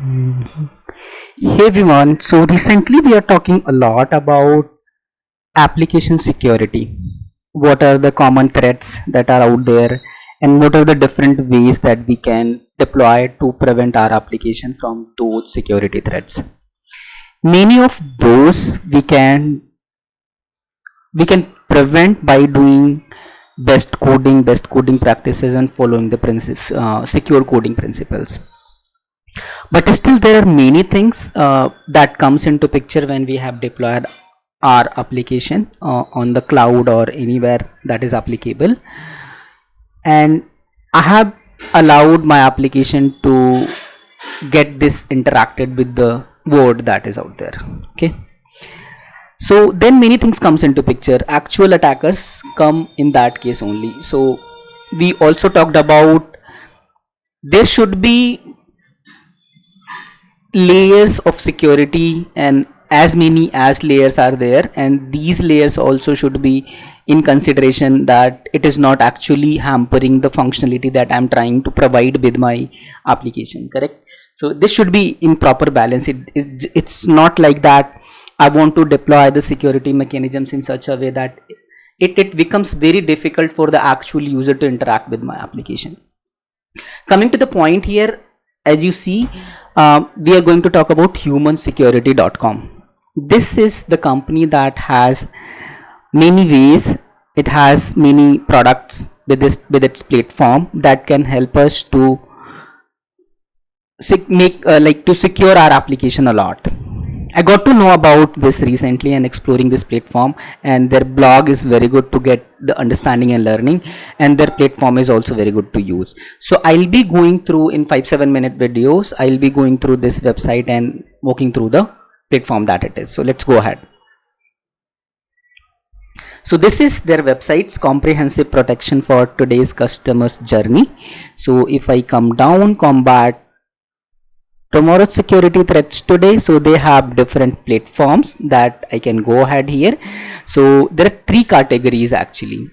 Hey everyone, so recently we are talking a lot about application security. What are the common threats that are out there, and what are the different ways that we can deploy to prevent our application from those security threats? Many of those we can prevent by doing best coding practices and following the secure coding principles. But still there are many things that comes into picture when we have deployed our application on the cloud or anywhere that is applicable, and I have allowed my application to get this interacted with the word that is out there. Okay, so then many things comes into picture. Actual attackers come in that case only. So we also talked about there should be layers of security, and as many as layers are there, and these layers also should be in consideration that it is not actually hampering the functionality that I'm trying to provide with my application, correct? So this should be in proper balance. It's not like that I want to deploy the security mechanisms in such a way that it becomes very difficult for the actual user to interact with my application. Coming to the point here, as you see, we are going to talk about humansecurity.com. This is the company that has many ways. It has many products with its platform that can help us to to secure our application a lot. I got to know about this recently and exploring this platform, and their blog is very good to get the understanding and learning, and their platform is also very good to use. So I'll be going through in 5-7 minute videos. I'll be going through this website and walking through the platform that it is. So let's go ahead. So this is their website's comprehensive protection for today's customers journey. So if I come down, combat tomorrow's security threats today, so they have different platforms that I can go ahead here. So there are 3 categories actually: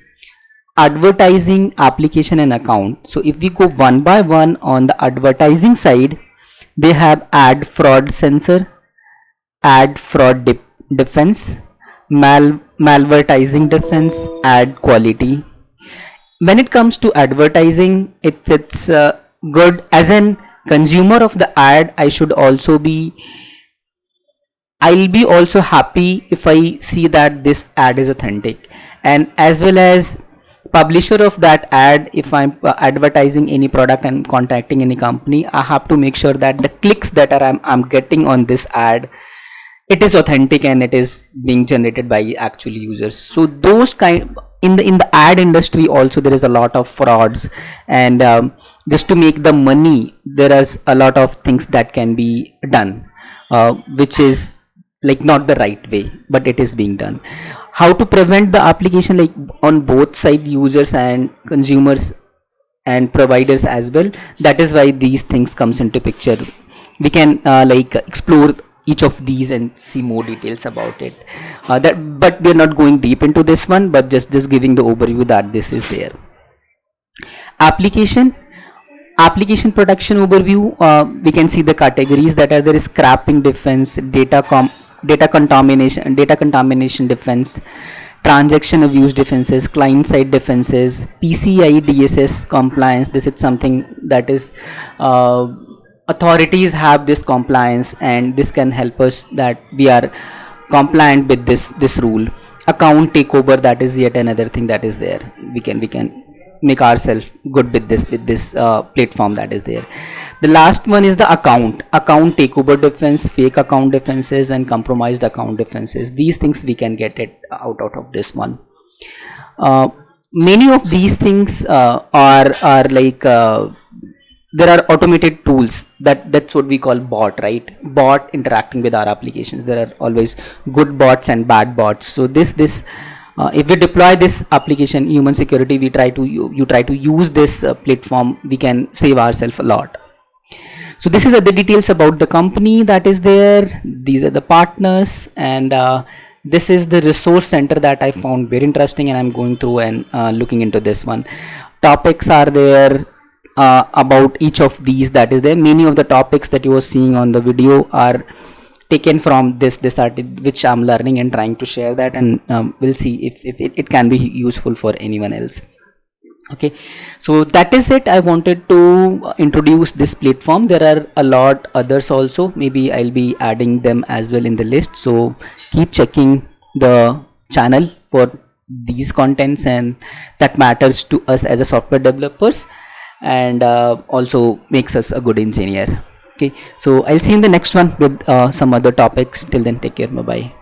advertising, application, and account. So if we go one by one, on the advertising side, they have ad fraud sensor, ad fraud defense, malvertising defense, ad quality. When it comes to advertising, it's good. As an consumer of the ad, I'll be also happy if I see that this ad is authentic, and as well as publisher of that ad, if I'm advertising any product and contacting any company, I have to make sure that the clicks that I'm getting on this ad, it is authentic and it is being generated by actual users. So those kind, in the ad industry also there is a lot of frauds, and just to make the money, there is a lot of things that can be done, which is like not the right way, but it is being done. How to prevent the application, like on both side, users and consumers and providers as well. That is why these things comes into picture. We can explore each of these and see more details about it, but we are not going deep into this one, but just giving the overview that this is there. Application protection overview. We can see the categories that are there: scrapping defense, data contamination defense, transaction abuse defenses, client side defenses, PCI DSS compliance. This is something that is authorities have this compliance, and this can help us that we are compliant with this rule. Account takeover, that is yet another thing that is there. We can make ourselves good with this platform that is there. The last one is the account takeover defense, fake account defenses, and compromised account defenses. These things we can get it out of this one. Many of these things are like there are automated tools, that's what we call bot, right? Bot interacting with our applications. There are always good bots and bad bots. So this if we deploy this application, human security, you try to use this platform, we can save ourselves a lot. So this is the details about the company that is there. These are the partners, and this is the resource center that I found very interesting, and I'm going through and looking into this one. Topics are there. about each of these that is there. Many of the topics that you are seeing on the video are taken from this article which I'm learning and trying to share that, and we'll see if it can be useful for anyone else. Okay, so that is it. I wanted to introduce this platform. There are a lot others also, maybe I'll be adding them as well in the list, so keep checking the channel for these contents, and that matters to us as a software developers, and also makes us a good engineer. Okay, so I'll see you in the next one with some other topics. Till then, take care. Bye bye.